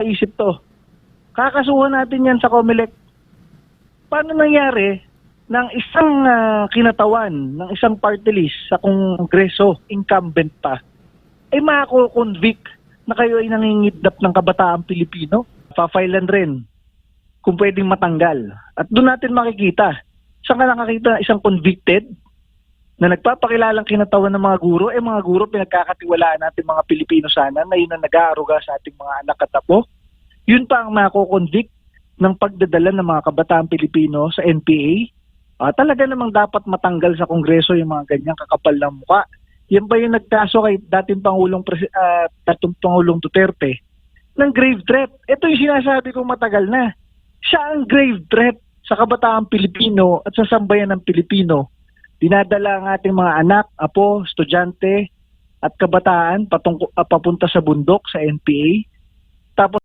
Isip to. Kakasuhan natin yan sa COMELEC. Paano nangyari ng isang kinatawan, ng isang party list sa Kongreso, incumbent pa, ay mako-convict na kayo ay nangingidnap ng kabataang Pilipino? Pa-filean rin kung pwedeng matanggal. At doon natin makikita, saan ka nakakita isang convicted na nagpapakilalang kinatawan ng mga guro, mga guro pinagkakatiwalaan natin mga Pilipino sana na yun ang nag-aaruga sa ating mga anak at apo. Yun pa ang mako-convict ng pagdadala ng mga kabataang Pilipino sa NPA. Talaga namang dapat matanggal sa Kongreso yung mga ganyang kakapal na mukha. Yan ba yung nagkaso kay dating Pangulong Duterte ng grave threat? Ito yung sinasabi ko matagal na. Siya ang grave threat sa kabataang Pilipino at sa sambayan ng Pilipino. Dinadala ang ating mga anak, apo, estudyante at kabataan papunta sa bundok sa NPA. Tapos